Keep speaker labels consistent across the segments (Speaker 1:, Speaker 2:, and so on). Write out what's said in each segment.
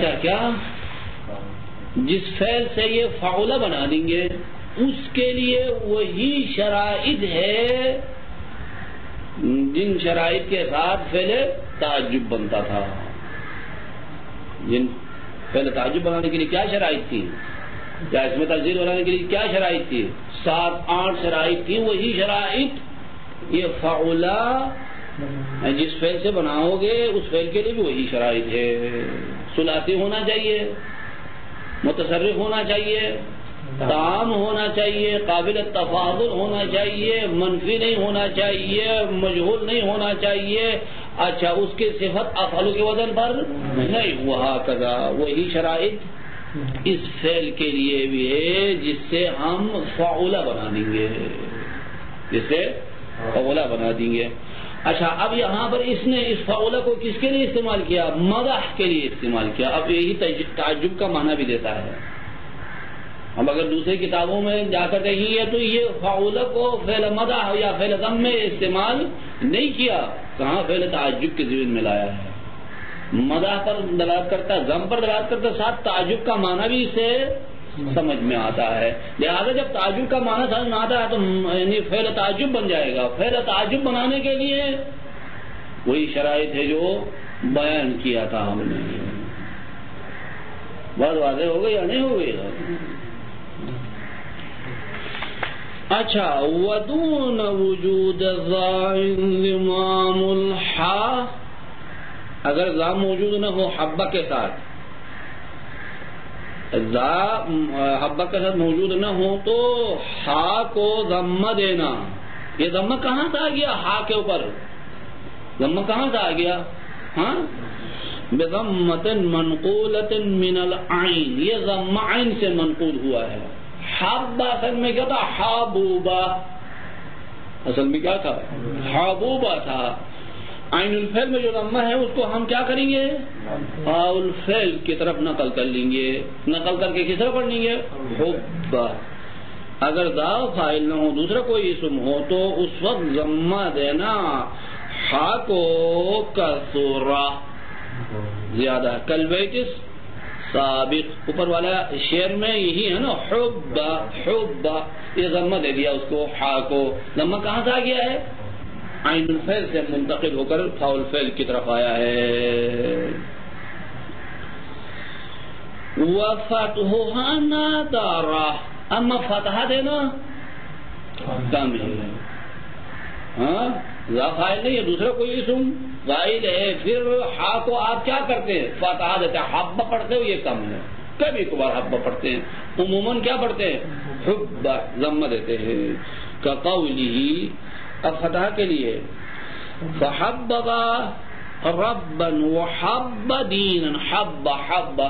Speaker 1: اچھا کیا جس فعل سے یہ فعولہ بنا دیں گے اس کے لیے وہی شرائط ہے جن شرائط کے ساتھ فعل تعجب بنتا تھا. جن فعل تعجب بنانے کے لیے کیا شرائط تھی یا اس میں تفضیل بنانے کے لیے کیا شرائط تھی؟ 7-8 شرائط تھی. وہی شرائط یہ فعولہ جس فعل سے بناؤ گے اس فعل کے لیے بھی وہی شرائط ہے. ثلاثی ہونا چاہیے, متصرف ہونا چاہیے, تام ہونا چاہیے, قابل تفاضل ہونا چاہیے, منفی نہیں ہونا چاہیے, مجہول نہیں ہونا چاہیے. اچھا اس کی صفت افعل کے وزن پر نہیں. وہکذا وہی شرائط اس فعل کے لیے بھی ہے جس سے ہم فعولہ بنا دیں گے, جس سے فعولہ بنا دیں گے. اچھا اب یہاں پر اس نے اس فعولہ کو کس کے لیے استعمال کیا؟ مدح کے لیے استعمال کیا. اب یہی تعجب کا معنی بھی دیتا ہے. اب اگر دوسری کتابوں میں جا کر کہیں ہے تو یہ فعولہ کو فعل مدح یا فعل ذم میں استعمال نہیں کیا, کہاں فعل تعجب کے ذمن میں لایا ہے. مدح پر دلالت کرتا ہے, ذم پر دلالت کرتا ہے, ساتھ تعجب کا معنی بھی اسے سمجھ میں آتا ہے. لہذا جب تعجب کا معنی سمجھ میں آتا ہے تو یعنی فعل تعجب بن جائے گا. فعل تعجب بنانے کے لیے وہی شرائط ہے جو بیان کیا تھا ہم نے. بات واضح ہو گئی یا نہیں ہو گئی؟ اچھا ودون وجود انضمام الحا, اگر ذا موجود نہ ہو حبہ کے ساتھ, حبہ کے ساتھ موجود نہ ہو تو ہا کو ضمہ دینا. یہ ضمہ کہاں سے آ گیا؟ ہا کے اوپر ضمہ کہاں سے آ گیا؟ ہاں بضمۃ منقولۃ من العین, یہ ضمہ عین سے منقول ہوا ہے. حبہ اصل میں کیا تھا؟ حبوبہ, اصل میں کیا تھا؟ حبوبہ تھا. عین الفعل میں جو ضمہ ہے اس کو ہم کیا کریں گے؟ فاء الفعل کی طرف نقل کر لیں گے. نقل کر کے کس طرف پڑھ لیں گے؟ حبہ. اگر ذا فاعل نہ ہو, دوسرا کوئی اسم ہو تو اس وقت ضمہ دینا ہا کو کسرہ زیادہ. کالبیت سابق اوپر والا شعر میں یہی ہے نا, حبہ حبہ, یہ ضمہ دے دیا اس کو, ہا کو. ضمہ کہاں سے آ گیا ہے؟ عین الفعل سے منتقل ہو کر فاء الفعل کی طرف آیا ہے. وفتحها نادرہ, اما فتحہ دینا کم ہے. ہاں ذا فاعل نہیں ہے, دوسرا کوئی اسم فاعل ہے, پھر ہا کو آپ کیا کرتے ہیں؟ فتحہ دیتے ہیں. حبہ پڑھتے ہو یہ کم ہے, کبھی کبھار حبہ پڑھتے ہیں, عموماً کیا پڑھتے ہیں؟ حبہ, ضمہ دیتے ہیں. کقولہ, اب فتح کے لیے فحبب ربا وحب دینا, حب حب,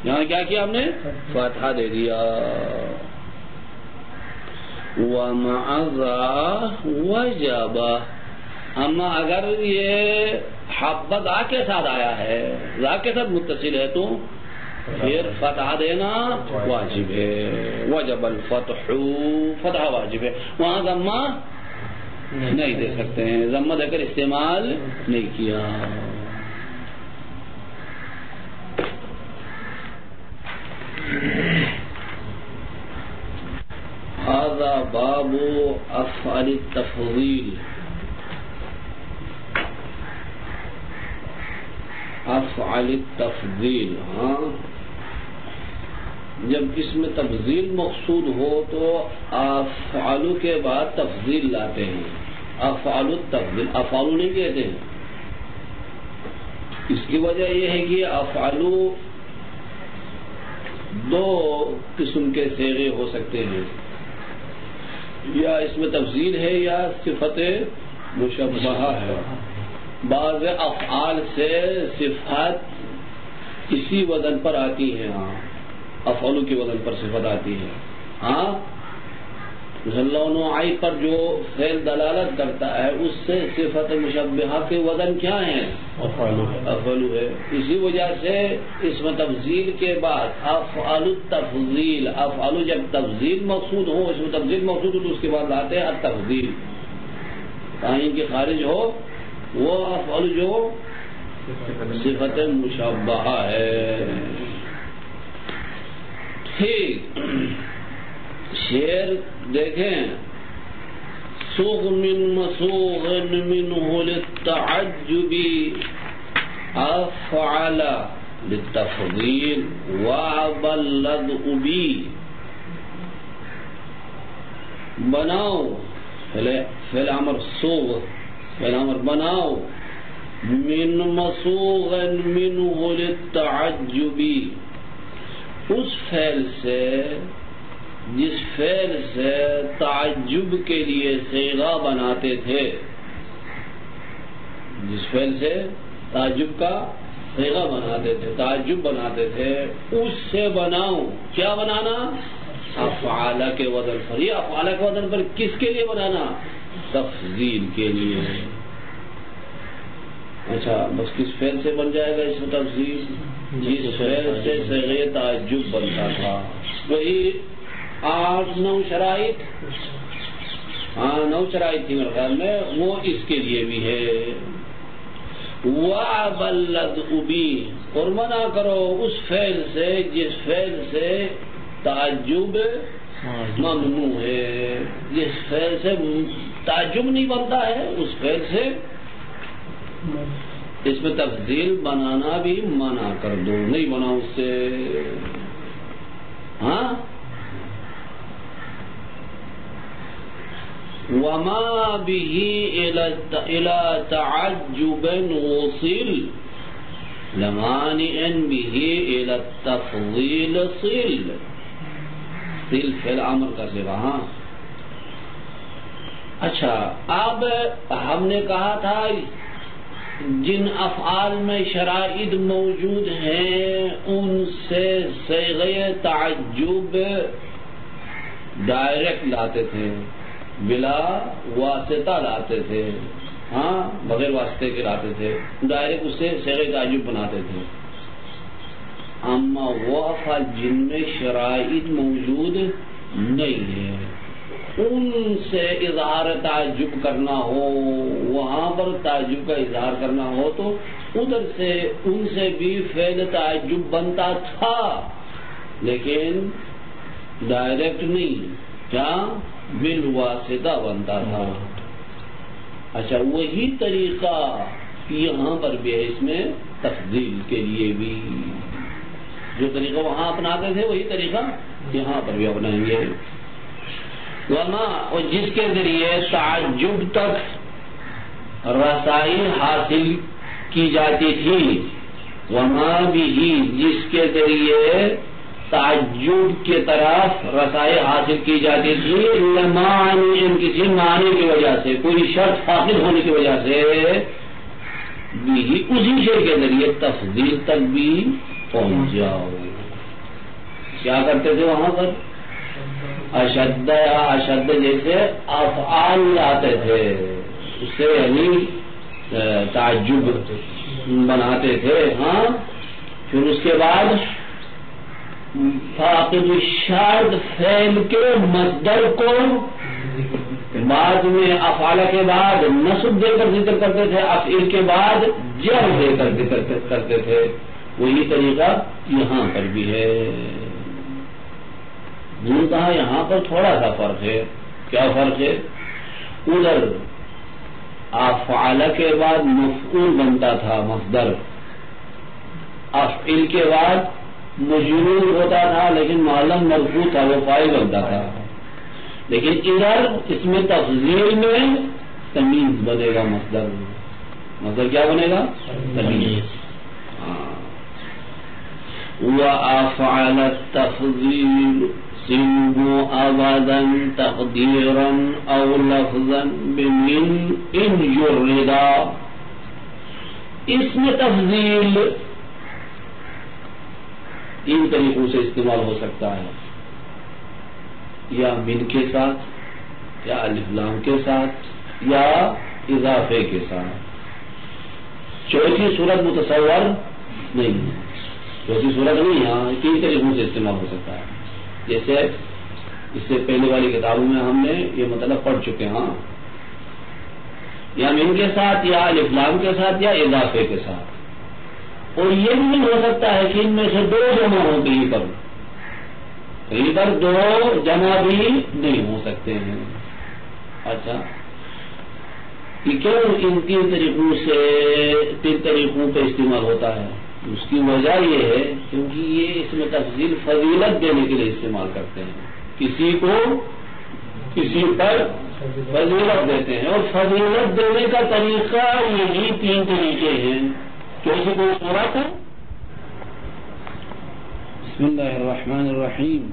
Speaker 1: یہاں کیا کیا ہم نے؟ فتح دے دیا. ومع ذا وجب, اما اگر یہ حب ذا کے ساتھ آیا ہے, ذا کے ساتھ متصل ہے تو پھر فتح دینا واجب ہے. وجب الفتح, فتح واجب ہے. وہاں ضمہ نہیں دے سکتے ہیں, ضمہ دے کر استعمال نہیں کیا. هذا باب افعال التفضیل. افعال التفضیل, ہاں جب اس میں تفضیل مقصود ہو تو افعال کے بعد تفضیل لاتے ہیں. افعال التفضیل, افعال نہیں کہتے ہیں. اس کی وجہ یہ ہے کہ افعال دو قسم کے صیغے ہو سکتے ہیں, یا اس میں تفضیل ہے یا صفت مشبہہ ہے. بعض افعال سے صفات اسی وزن پر آتی ہے, ہاں افعال کے وزن پر صفت آتی ہے. ہاں ذلونعی پر جو فعل دلالت کرتا ہے اس سے صفت مشبہہ کے وزن کیا ہیں؟ افعال ہے. اسی وجہ سے اس میں تفضیل کے بعد افعال التفضیل, افعال جب تفضیل مقصود ہو, اس میں تفضیل مقصود ہو تو اس کے بعد لاتے ہیں التفضیل. تعین کے خارج ہو وہ افعال جو صفت مشبہہ ہے. ٹھیک، شعر دیکھیں. سوغ من مسوغ منه للتعجب افعل للتفضیل وابلغ بی. بناؤ فعل امر سوغ، فعل امر بناؤ. من مسوغ منه للتعجب، اس فعل سے جس فعل سے تعجب کے لیے صیغہ بناتے تھے، جس فعل سے تعجب کا صیغہ بناتے تھے، تعجب بناتے تھے، اس سے بناؤ. کیا بنانا؟ افعال کے وزن پر. یہ افعال کے وزن پر کس کے لیے بنانا؟ تفضیل کے لیے. اچھا، بس کس فعل سے بن جائے گا اس میں تفضیل؟ جس فعل سے صیغہ تعجب بنتا تھا. وہی 8-9 شرائط، 9 شرائط تھی میرے خیال میں، وہ اس کے لیے بھی ہے. وَبَلَّدْ أُبِي، اور منع کرو اس فعل سے جس فعل سے تعجب ممنوع ہے. جس فعل سے تعجب نہیں بنتا ہے اس فعل سے اس میں تفضیل بنانا بھی منع کر دو، نہیں بناؤ اس سے. ہاں، وما به الى تعجب وصل لمانع به الى التفضيل صل. صل فعل امر کا صیغہ. ہاں، اچھا، اب ہم نے کہا تھا جن افعال میں شرائط موجود ہیں ان سے صیغہ تعجب ڈائریکٹ لاتے تھے، بلا واسطہ لاتے تھے. ہاں، بغیر واسطے کے لاتے تھے، ڈائریکٹ اس سے صیغہ تعجب بناتے تھے. اما وہ افعال جن میں شرائط موجود نہیں ہے، ان سے اظہار تعجب کرنا ہو، وہاں پر تعجب کا اظہار کرنا ہو تو ادھر سے ان سے بھی فعل تعجب بنتا تھا، لیکن ڈائریکٹ نہیں، کیا بالواسطہ بنتا تھا. اچھا، وہی طریقہ یہاں پر بھی ہے، اس میں تفضیل کے لیے بھی جو طریقہ وہاں اپناتے تھے وہی طریقہ یہاں پر بھی اپنائیں گے. وما، اور جس کے ذریعے تعجب تک رسائی حاصل کی جاتی تھی. وما بھی، جس کے ذریعے تعجب کی طرف رسائی حاصل کی جاتی تھی، لمعنی، کسی معنی کی وجہ سے، کوئی شرط حاصل ہونے کی وجہ سے بھی اسی شے کے ذریعے تفضیل تک بھی پہنچ جاؤ. کیا کرتے تھے وہاں پر؟ اشد یا اشد جیسے افعال لاتے تھے، اس سے یعنی تعجب بناتے تھے. ہاں، پھر اس کے بعد فاقد الشرط فعل کے مصدر کو بعد میں افعال کے بعد نصب دے کر ذکر کرتے تھے، افعل کے بعد جر دے کر ذکر کرتے تھے. وہی طریقہ یہاں پر بھی ہے. نے کہا یہاں پر تھوڑا سا فرق ہے. کیا فرق ہے؟ ادھر افعال کے بعد مفعول بنتا تھا مصدر، افعل کے بعد مجرور ہوتا تھا لیکن معلم مرفوع تھا، وہ فاعل بنتا تھا. لیکن ادھر اس میں تفضیل میں تمیز بنے گا. مصدر کیا بنے گا؟ تمیز. وَأَفْعَلَ التَّفْضِيلُ سِنْبُ أَبَدًا تَقْدِيرًا أَوْ لَفْظًا بِمِنْ إِنْ جُرِّدَا. اس میں تفضیل تین طریقوں سے استعمال ہو سکتا ہے، یا من کے ساتھ، یا الف لام کے ساتھ، یا اضافے کے ساتھ. چوتھی صورت متصور نہیں ہے، چوتھی صورت نہیں. یہاں تین طریقوں سے استعمال ہو سکتا ہے. جیسے اس سے پہلے والی کتابوں میں ہم نے یہ مطلب پڑھ چکے ہیں. یا من کے ساتھ، یا الف لام کے ساتھ، یا اضافے کے ساتھ. اور یہ بھی نہیں ہو سکتا ہے کہ ان میں سے 2 جمع ہو کہیں پر 2 جمع بھی نہیں ہو سکتے ہیں. اچھا یہ کیوں ان 3 طریقوں پہ استعمال ہوتا ہے؟ اس کی وجہ یہ ہے کیونکہ یہ اس میں تفضیل فضیلت دینے کے لیے استعمال کرتے ہیں. کسی کو کسی پر فضیلت دیتے ہیں، اور فضیلت دینے کا طریقہ یہی 3 طریقے ہیں. کیسی کوئی صورت ہے؟ بسم اللہ الرحمن الرحیم.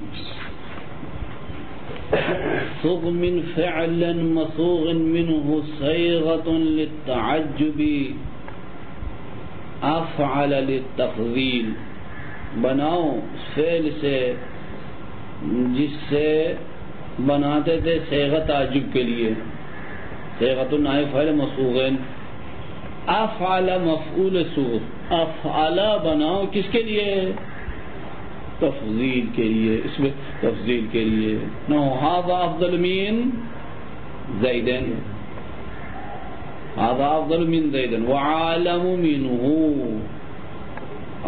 Speaker 1: صغ من فعل مصوغ منه صيغة للتعجب افعل للتفضیل. بناؤ فعل سے جس سے بناتے تھے صیغہ تعجب کے لیے. صیغۃ نائب فعل مصوغ. افعل مفعول صوغ. افعل بناؤ کس کے لیے؟ تفضیل کے لیے، اس میں تفضیل کے لیے. نو هذا افضل من زید، هذا افضل من زید وعالم منه.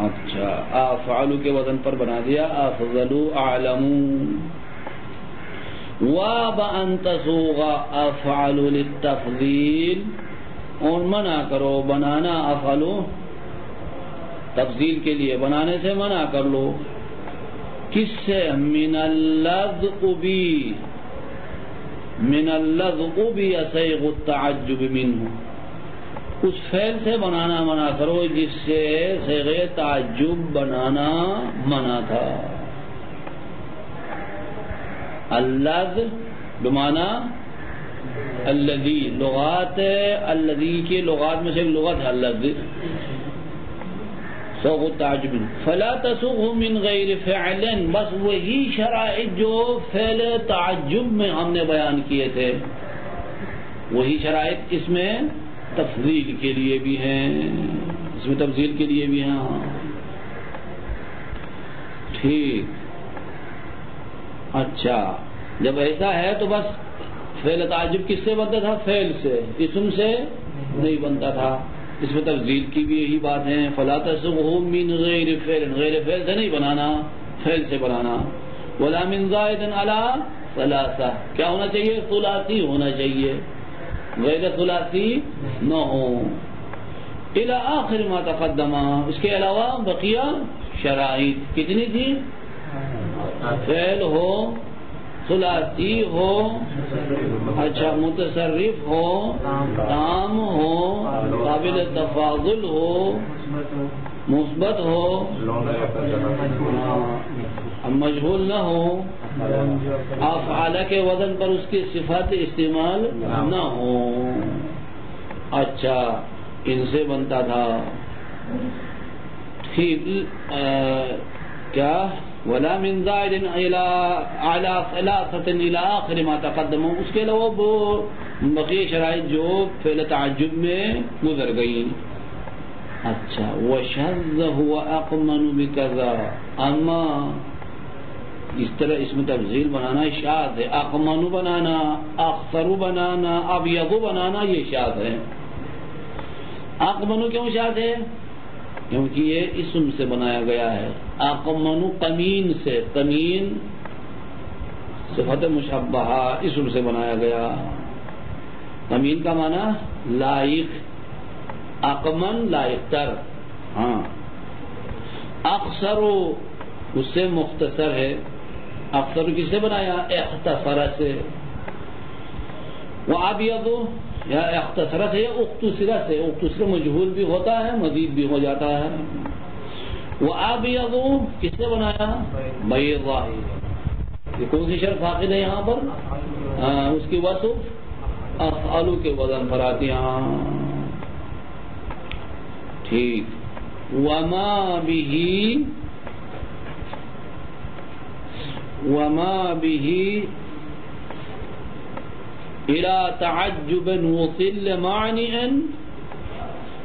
Speaker 1: اچھا افعل کے وزن پر بنا دیا افضل اعلم. وان تسوغ افعل للتفضیل، اور منع کرو بنانا افعل تفضیل کے لیے، بنانے سے منع کر لو. کس سے؟ من اللذ بی، من اللذ بی صیغ التعجب منہ. اس فعل سے بنانا منع کرو جس سے صیغ تعجب بنانا منع تھا. اللذ بمعنی الذی، لغات الذی کی لغات میں سے ایک لغت ہے اللذ، صیغ التعجب. فلا تسوغ من غیر فعل، بس وہی شرائط جو فعل تعجب میں ہم نے بیان کیے تھے وہی شرائط اس میں تفضیل کے لیے بھی ہیں، اس میں تفضیل کے لیے بھی ہیں. ٹھیک. اچھا جب ایسا ہے تو بس فعل تعجب کس سے بنتا تھا؟ فعل سے، اسم سے نہیں بنتا تھا. اس میں تفضیل کی بھی یہی بات ہے. فلا تسوغ من غیر فعل، غیر فعل سے نہیں بنانا، فعل سے بنانا. ولا من زائد علی ثلاثہ، کیا ہونا چاہیے؟ ثلاثی ہونا چاہیے، غیر ثلاثی نہ ہو. الی آخر ما تقدم، اس کے علاوہ بقیہ شرائط کتنی تھی؟ فعل ہو، ثلاثی ہو، اچھا متصرف ہو، تام ہو، قابل تفاضل ہو، مثبت ہو، مجہول نہ ہو، افعال کے وزن پر اس کی صفات استعمال نہ ہو. اچھا ان سے بنتا تھا. ٹھیک. کیا؟ ولا من زائد اعلی ثلاثۃ الى آخر ما تقدم، اس کے علاوہ وہ بقیہ شرائط جو فعل تعجب میں گزر گئی. اچھا وشذ هو اقمن بكذا، اما اس طرح اس میں تفضیل بنانا شاذ ہے. اقمن بنانا، اخسر بنانا، ابیض بنانا یہ شاذ ہے. اقمن کیوں شاذ ہے؟ کیونکہ یہ اسم سے بنایا گیا ہے. اقمن قمین سے، قمین صفت مشبہہ اسم سے بنایا گیا. قمین کا معنی لائق، اقمن لائق تر. ہاں اخسر اس سے مختصر ہے. اخسر کس سے بنایا؟ اختصر سے. وابیض یا اختصر سے یا اختصر سے، اختصر مجہول بھی ہوتا ہے مزید بھی ہو جاتا ہے. وابیض کس سے بنایا؟ بیضا. یہ کون سی شرط فاقد ہے یہاں پر؟ اس کی وصف افعال کے وزن پر آتی ہے. ٹھیک. وما به الى تعجب وصل معنئا،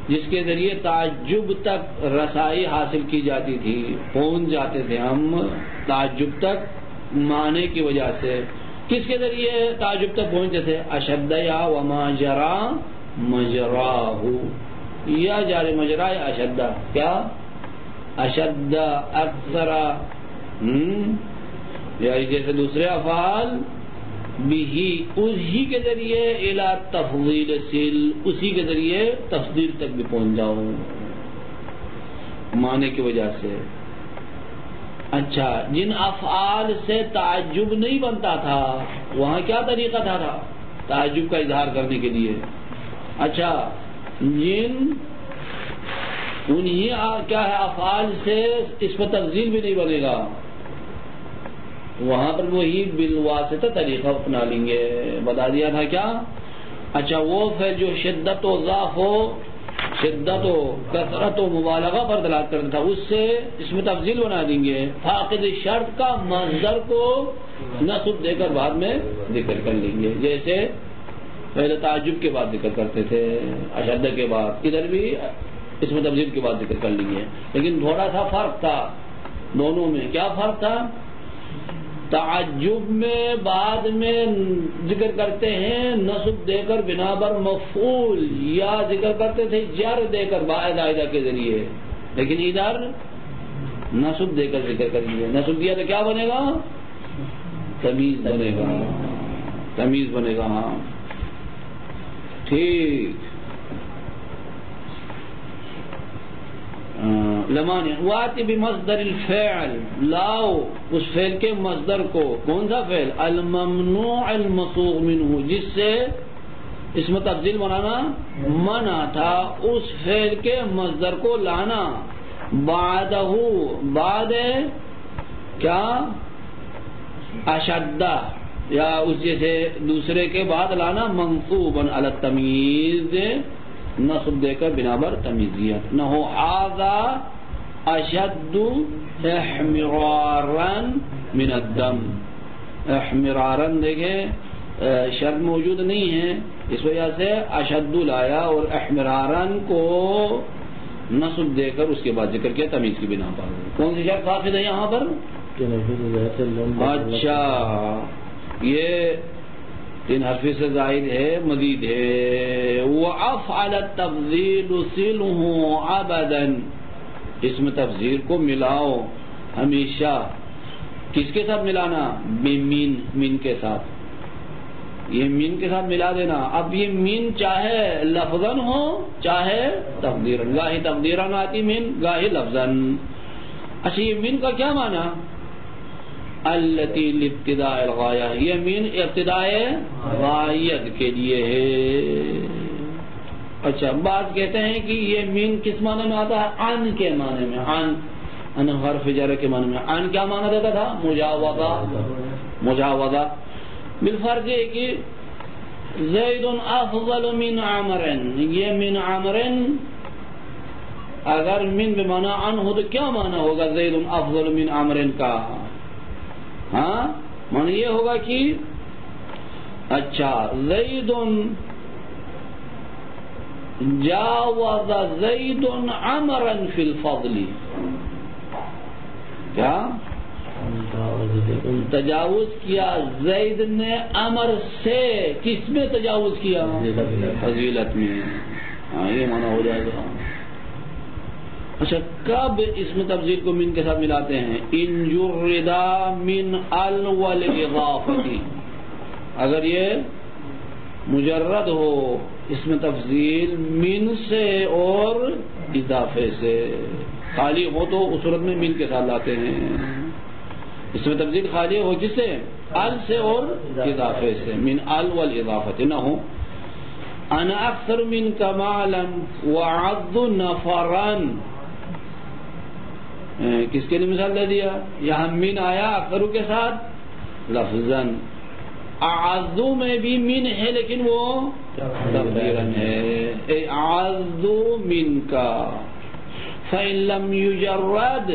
Speaker 1: جس کے ذریعے تعجب تک رسائی حاصل کی جاتی تھی، پہنچ جاتے تھے ہم تعجب تک معنی کی وجہ سے. کس کے ذریعے تعجب تک پہنچتے تھے؟ اشد یا وما جرا مجراہ، یا جار مجرا یا اشدہ. کیا اشدہ اکثر، یا جیسے دوسرے افعال بھی اسی کے ذریعے الی تفضیل سل، اسی کے ذریعے تفضیل تک بھی پہنچ جاؤ معنی کی وجہ سے. اچھا جن افعال سے تعجب نہیں بنتا تھا وہاں کیا طریقہ تھا تعجب کا اظہار کرنے کے لیے؟ اچھا جن انہی کیا ہے افعال سے اس پر تفضیل بھی نہیں بنے گا وہاں پر وہی بالواسطہ طریقہ اپنا لیں گے. بتا دیا تھا کیا؟ اچھا وہ فعل جو شدت و ضعف ہو، شدت و کثرت و مبالغہ پر دلالت کرتا تھا اس سے اس میں تفضیل بنا دیں گے. فاقد شرط کا مصدر کو نصب دے کر بعد میں ذکر کر لیں گے، جیسے پہلے تعجب کے بعد ذکر کرتے تھے اشد کے بعد، ادھر بھی اس میں تفضیل کے بعد ذکر کر لیں گے. لیکن تھوڑا سا فرق تھا دونوں میں. کیا فرق تھا؟ تعجب میں بعد میں ذکر کرتے ہیں نصب دے کر بنا بر مفعول، یا ذکر کرتے تھے جر دے کر باعث عائدہ کے ذریعے، لیکن ادھر نصب دے کر ذکر کریں گے. نصب دیا تو کیا بنے گا؟ تمیز بنے گا، تمیز بنے گا. ہاں ٹھیک. لمانی واتی بمصدر الفعل، لاؤ اس فعل کے مصدر کو. کون سا فعل؟ الممنوع المصوغ منہ، جس سے اس میں تفضیل بنانا منع تھا، اس فعل کے مصدر کو لانا. بعدہ، بعد کیا؟ اشدہ، یا اس جیسے دوسرے کے بعد لانا منصوبا علی التمیز، نصب دے کر بنا بر تمیزیت. نہ ہو ھذا اشد احمرارا من الدم. احمرارا دیکھیں شرط موجود نہیں ہے، اس وجہ سے اشد لایا اور احمرارا کو نصب دے کر اس کے بعد ذکر کیا تمیز کی بنا پر. کون سی شرط فاقد ہے یہاں پر؟ اچھا یہ تین حرفی سے زائد ہے، مزید ہے. وَأَفْعَلَ التَّفْضِيلُ صِلْهُ عَبَدًا، اس میں تفضیل کو ملاؤ ہمیشہ. کس کے ساتھ ملانا؟ بمین، من کے ساتھ. یہ من کے ساتھ ملا دینا. اب یہ من چاہے لفظاً ہو چاہے تقدیراً، گاہی تقدیراً آتی من، گاہی لفظاً. اچھا یہ من کا کیا معنی؟ التی لابتداء الغایہ، یہ من ابتداء غایت کے لیے ہے. اچھا بعض کہتے ہیں کہ یہ من کس معنی میں آتا ہے؟ عن کے معنی میں. عن حرف جر کے معنی میں. عن کیا معنی دیتا تھا؟ مجاوزہ. مجاوزہ بالفرض ہے کہ زید افضل من عمر، یہ من عمر اگر من بمعنی عن ہو تو کیا معنی ہوگا زید افضل من عمر کا؟ ہاں معنی یہ ہوگا کہ اچھا زید جاوز زید عمرا فی الفضل. کیا تجاوز کیا زید نے عمر سے؟ کس میں تجاوز کیا؟ فضیلت میں. ہاں یہ معنی ہو جائے گا. اچھا کب اس میں تفضیل کو من کے ساتھ ملاتے ہیں؟ ان جردا من ال والاضافتی، اگر یہ مجرد ہو اس میں تفضیل من سے اور اضافے سے، خالی ہو تو اس صورت میں من کے ساتھ لاتے ہیں. اس میں تفضیل خالی ہو جس سے؟ ال سے اور اضافے سے. من ال والاضافتی نہ ہو. انا اکثر من کمالا وعض نفرا، کس کے لیے مثال دے دیا؟ یہاں من آیا اکثرو کے ساتھ لفظاً. اعزو میں بھی من ہے لیکن وہ تقدیراً ہے. اعزو من کا. فإن لم يجرد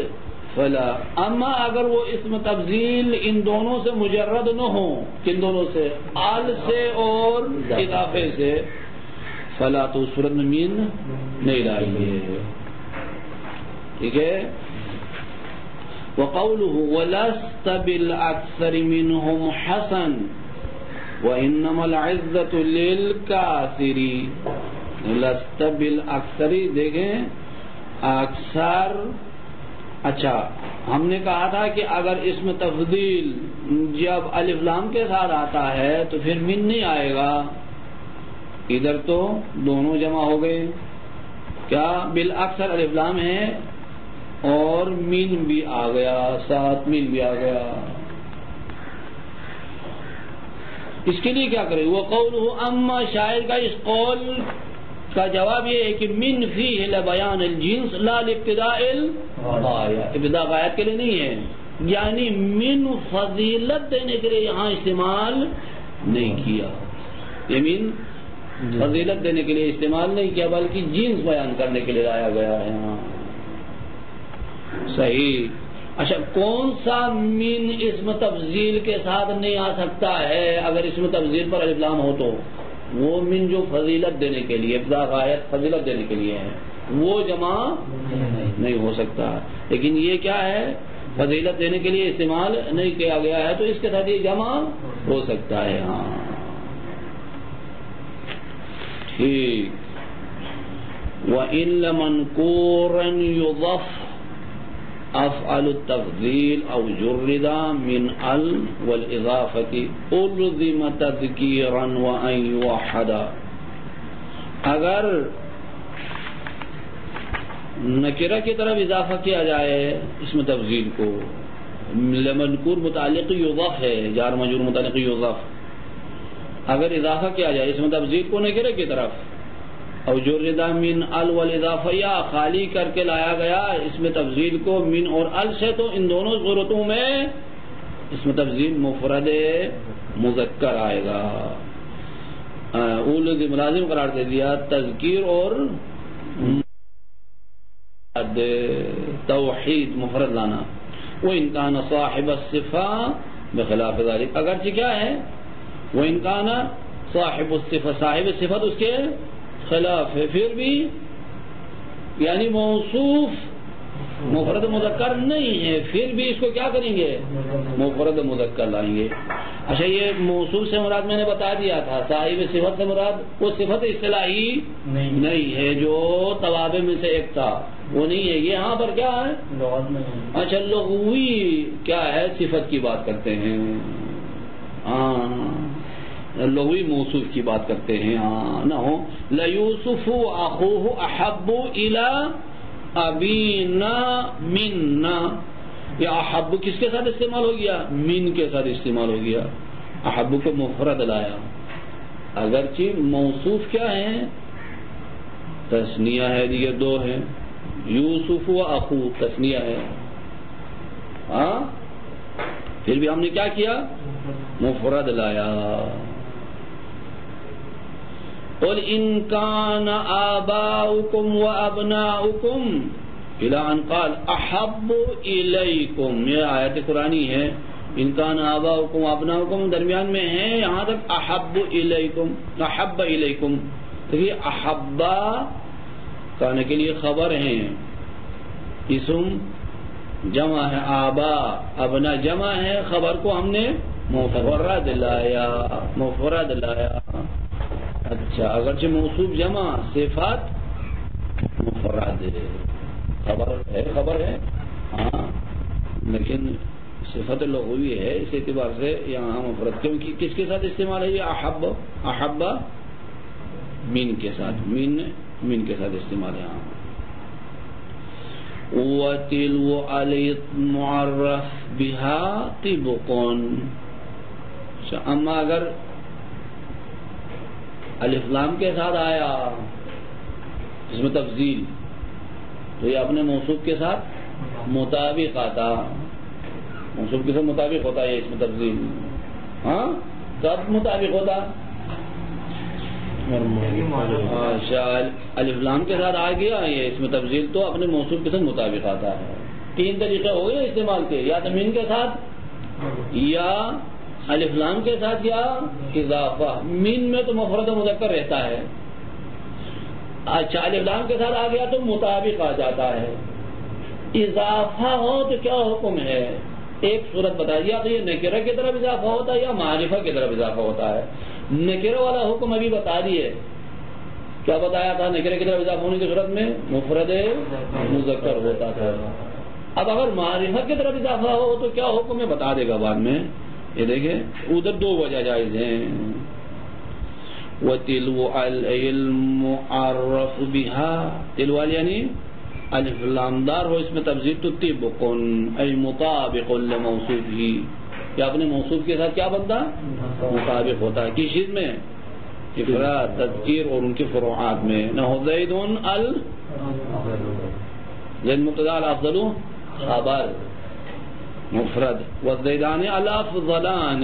Speaker 1: فلا، اما اگر وہ اسم تفضیل ان دونوں سے مجرد نہ ہو، کن دونوں سے؟ آل سے اور اضافے سے، فلا تو اس صورت میں من نہیں لائیں گے. ٹھیک ہے. وقوله ولست بالأكثر منهم حسن وإنما العزة للكاثر. لست بالاکثری دیکھیں اکثر. اچھا ہم نے کہا تھا کہ اگر اسم تفضیل جب الف لام کے ساتھ آتا ہے تو پھر من نہیں آئے گا. ادھر تو دونوں جمع ہو گئے. کیا بالاکثر الف لام ہے اور من بھی آ گیا, ساتھ من بھی آ گیا. اس کے لیے کیا کرے؟ وہ قول اما شاعر کا اس قول کا جواب یہ ہے کہ من فیہ لبیان الجنس لا لابتداء الغایہ. ابتداء غایت کے لیے نہیں ہے, یعنی من فضیلت دینے کے لیے یہاں استعمال نہیں کیا. یہ من فضیلت دینے کے لیے استعمال نہیں کیا بلکہ جنس بیان کرنے کے لیے لایا گیا ہے. صحیح. اچھا کون سا من اسم تفضیل کے ساتھ نہیں آ سکتا ہے اگر اسم تفضیل پر الف لام ہو تو؟ وہ من جو فضیلت دینے کے لیے, ابتداء غایت فضیلت دینے کے لیے ہے, وہ جمع نہیں ہو سکتا. لیکن یہ کیا ہے, فضیلت دینے کے لیے استعمال نہیں کیا گیا ہے تو اس کے ساتھ یہ جمع ہو سکتا ہے. ہاں ٹھیک. وَإِن لَمَنْكُورًا يُضَفْ افعل التفضیل او جردا من ال والاضافة الزم تذکیرا وان یوحدا. اگر نکرہ کی طرف اضافہ کیا جائے اسم تفضیل کو, لمنکور متعلق یضاف ہے, جار مجرور متعلق یضاف, اگر اضافہ کیا جائے اسم تفضیل کو نکرہ کی طرف, او جردا من ال والاضافہ, یا خالی کر کے لایا گیا اسم تفضیل کو من اور ال سے, تو ان دونوں صورتوں میں اسم تفضیل مفرد مذکر آئے گا. اولد ملازم قرار دے دیا تذکیر اور توحید مفرد لانا. وَإِنْ كَانَ صَاحِبَ الصِّفَةِ بخلاف ذلك, اگرچہ کیا ہے وَإِنْ كَانَ صاحب الصفہ, صاحب صفت اس کے خلاف ہے, پھر بھی یعنی موصوف مفرد مذکر نہیں ہے, پھر بھی اس کو کیا کریں گے, مفرد مذکر لائیں گے. اچھا یہ موصوف سے مراد میں نے بتا دیا تھا, صاحب صفت سے مراد وہ صفت اصطلاحی نہیں ہے جو توابع میں سے ایک تھا, وہ نہیں ہے. یہ یہاں پر کیا ہے, اچھا لغوی کیا ہے, صفت کی بات کرتے ہیں. لغوی موصوف کی بات کرتے ہیں. نہ ہو لیوسف اخوہ احب الی ابینا منا, یہ احب کس کے ساتھ استعمال ہو گیا, من کے ساتھ استعمال ہو گیا. احب کو مفرد لایا, اگرچہ موصوف کیا ہے, تثنیہ ہے, یہ دو ہے, یوسف و اخو تثنیہ ہے. پھر بھی ہم نے کیا کیا, مفرد لایا. قل ان کان آباؤکم و ابناؤکم الی ان قال احب الیکم, یہ آیت قرآنی ہے. ان کان آباؤکم و ابناؤکم درمیان میں ہے, یہاں تک احب الیکم, احب الیکم. دیکھیے احبا کہنے کے لیے خبر ہیں, اسم جمع ہے, آبا ابنا جمع ہے, خبر کو ہم نے مفرد لایا, مفرد لایا. اچھا اگرچہ موصوف جمع, صفات مفرد ہے, خبر ہے ہاں, لیکن صفت لغوی ہے, اس اعتبار سے یہاں مفرد. کیونکہ کس کے ساتھ استعمال ہے یہ احب, احبا من کے ساتھ, من کے ساتھ استعمال ہے. وَتِلْوَ عَلَيْتْ مُعَرَّفْ بِهَا طِبْقٌ. اما اگر الف لام کے ساتھ آیا اس میں تفضیل تو یہ اپنے موصوف کے ساتھ مطابق آتا, موصوف کے ساتھ مطابق ہوتا ہے اس میں تفضیل. ہاں کب مطابق ہوتا, الف لام کے ساتھ آ گیا یہ اس میں تفضیل تو اپنے موصوف کے ساتھ مطابق آتا ہے. تین طریقے ہو گئے استعمال کے, یا تو من کے ساتھ, یا الف لام کے ساتھ, یا اضافہ. من میں تو مفرد مذکر رہتا ہے. اچھا الف لام کے ساتھ آ گیا تو مطابق آ جاتا ہے. اضافہ ہو تو کیا حکم ہے, ایک صورت بتا دیا, تو یہ نکرہ کی طرف اضافہ ہوتا ہے یا معرفہ کی طرف اضافہ ہوتا ہے. نکرہ والا حکم ابھی بتا دیے, کیا بتایا تھا؟ نکرے کی طرف اضافہ ہونے کی صورت میں مفرد مذکر ہوتا تھا. اب اگر معرفت کی طرف اضافہ ہو تو کیا حکم ہے بتا دے گا بعد میں. یہ دیکھیں ادھر دو وجہ جائز ہیں. وَتِلْوَ الْمُعَرَّفُ بِهَا، تلوال یعنی الف لام دار ہو اس میں تفضیل تو طبقن ای مطابق لموصوفہ، یا اپنے موصوف کے ساتھ کیا بنتا؟ مطابق ہوتا ہے. کس چیز میں؟ افراد، تذکیر اور ان کے فروعات میں. نہ زید زید مبتدا الافضل خبر مفرد، والزیدان الافضلان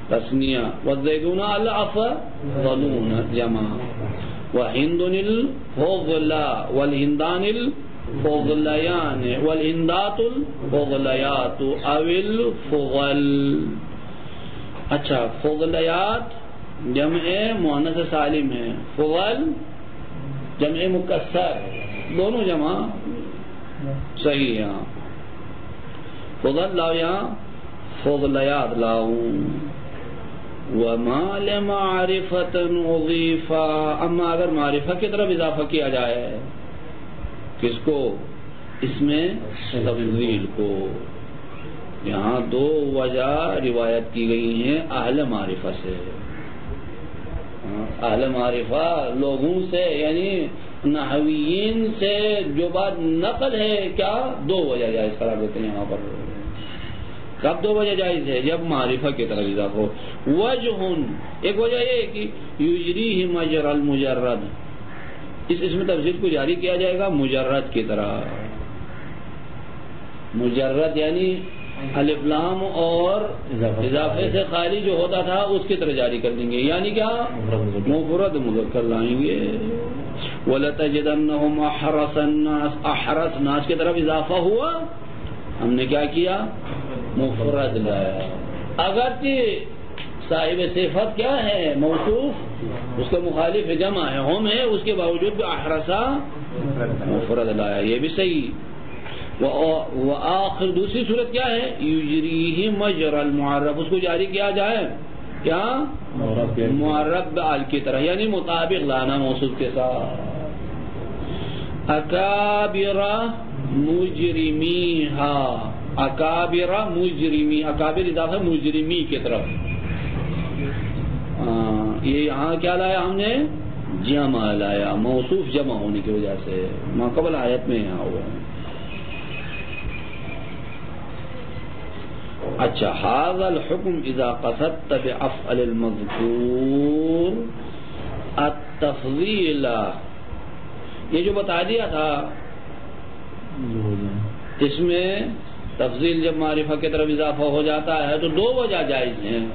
Speaker 1: تثنیہ، والزیدون الافضلون جمع، وہند الفضلا والہندان الفضلیان والہندات الفضلیات او الفضل. اچھا فضلیات جمع مؤنث سالم ہے، فضل جمع مکسر، دونوں جمع صحیح ہے. فضل لاؤ یہاں فضلیات لاؤ. وما لمعرفة اضیفا، اما اگر معرفہ کی طرف اضافہ کیا جائے کس کو؟ اس میں تفضیل کو. یہاں دو وجہ روایت کی گئی ہیں اہل معرفہ سے. اہل معرفہ لوگوں سے یعنی نحویین سے جو بات نقل ہے، کیا دو وجہ جائز قرار دیتے ہیں یہاں پر. کب دو وجہ جائز ہے؟ جب معرفہ کی طرف اضافہ ہو. وجہ، ایک وجہ یہ ہے کہ یجریہ مجرى المجرد، اس میں تفضیل کو جاری کیا جائے گا مجرد کی طرح. مجرد یعنی الف لام اور اضافے سے خالی جو ہوتا تھا اس کی طرح جاری کر دیں گے. یعنی کیا؟ مفرد مذکر لائیں گے. وَلَتَجِدَنَّهُمْ أَحْرَصَ النَّاسِ، احرص ناس کی طرف اضافہ ہوا، ہم نے کیا کیا؟ مفرد لایا. اگرچہ صاحب صفت کیا ہے؟ موصوف، اس کا مخالف جمع ہے، ہم ہے، اس کے باوجود بھی احرصا مفرد لایا. یہ بھی صحیح. وآخر دوسری صورت کیا ہے؟ یجریہ مجرى المعرف، اس کو جاری کیا جائے کیا؟ معرف بآل کی طرح، یعنی مطابق لانا موصوف کے ساتھ. اکابر مجرمیہا، اکابر مجرمی، اکابر اضافہ مجرمی کی طرف. یہ یہاں کیا لایا ہم نے؟ جمع لایا، موصوف جمع ہونے کی وجہ سے. ما قبل آیت میں یہاں ہوا. اچھا هذا الحكم اذا قصدت بافعل المذكور التفضيل، یہ جو بتا دیا تھا اس میں تفضیل جب معرفہ کی طرف اضافہ ہو جاتا ہے تو دو وجہ جائز ہیں.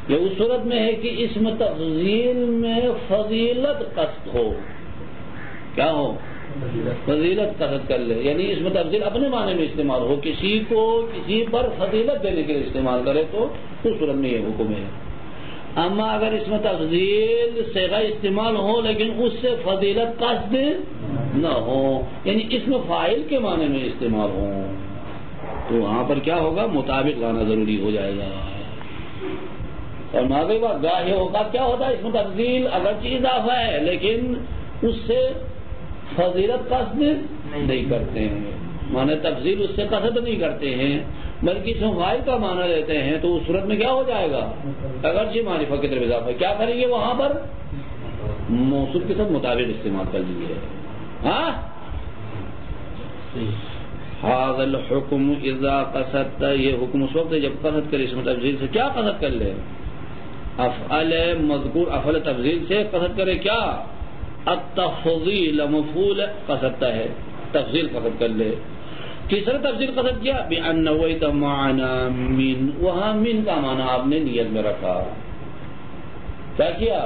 Speaker 1: یہ اس صورت میں ہے کہ اس میں تفضیل میں فضیلت قصد ہو. کیا ہو؟ فضیلت قصد کر لے، یعنی اس میں تفضیل اپنے معنی میں استعمال ہو، کسی کو کسی پر فضیلت دینے کے لیے استعمال کرے تو اس صورت میں یہ حکم ہے. اما اگر اس میں تفضیل صیغہ استعمال ہو لیکن اس سے فضیلت قصد نہ ہو، یعنی اس میں فاعل کے معنی میں استعمال ہو، تو وہاں پر کیا ہوگا؟ مطابق لانا ضروری ہو جائے گا. اور ماضی بات گاہی اوقات کیا ہوتا ہے؟ اس میں تفضیل اگرچہ اضافہ ہے لیکن اس سے فضیلت قصد نہیں کرتے ہیں، معنی تفضیل اس سے قصد نہیں کرتے ہیں بلکہ اس میں فاعل کا معنی لیتے ہیں. تو اس صورت میں کیا ہو جائے گا؟ اگرچہ معرفہ کی طرف اضافہ کیا کریں گے؟ وہاں پر موصوف کے ساتھ مطابق استعمال کر لیجیے. ہاں هذا الحكم اذا قصدت، یہ حکم اس وقت ہے جب قصد کرے اس میں تفضیل سے. کیا قصد کر لے؟ افعل مذکور، افعل تفضیل سے قصد کرے کیا؟ التفضیل، مفعول قصدتا ہے، تفضیل قصد کر لے. کس طرح تفضیل قصد کیا؟ بأن نویت معنی من، وہاں من کا معنی آپ نے نیت میں رکھا. کیا کیا؟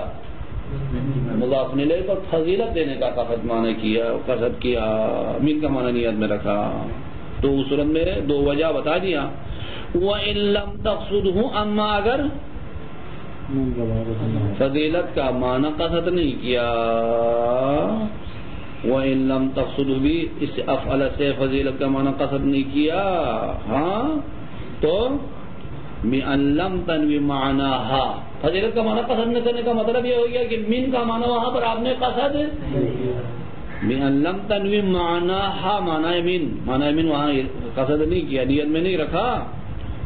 Speaker 1: مضاف الیہ پر فضیلت دینے کا قصد معنی کیا، قصد کیا، من کا معنی نیت میں رکھا. تو اس صورت میں دو وجہ بتا دیا. وَإِن لَمْ تَقْصُدْهُ، اما اگر فضیلت کا معنی قصد نہیں کیا، وَإِن لَمْ تَقْصُدْهُ بھی اس افعل سے فضیلت کا معنی قصد نہیں کیا، ہاں تو بِأَن لَمْ تَنْوِ مَعْنَاهَا، فضیلت کا معنی قصد نہ کرنے کا مطلب یہ ہو گیا کہ من کا معنی وہاں پر آپ نے قصد لم تنوی معنی ہا معنی من، معنی من وہاں قصد نہیں کیا، نیت میں نہیں رکھا.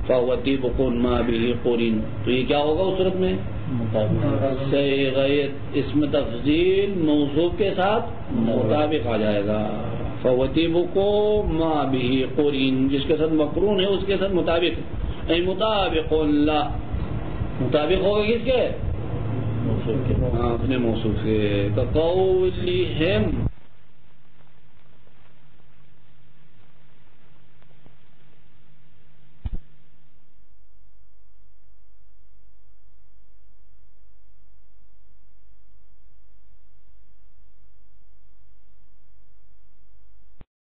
Speaker 1: فَهُوَ طِيبٌ مَا بِهِ قُرِنَ، تو یہ کیا ہوگا اس صورت میں؟ صیغہ اسم تفضیل موصوف کے ساتھ مطابق آ جائے گا. فَهُوَ طِيبٌ مَا بِهِ قُرِنَ، جس کے ساتھ مقرون ہے اس کے ساتھ مطابق، اے مطابق اللہ، مطابق ہوگا کس کے؟ اپنے موصوف کے. کقولہم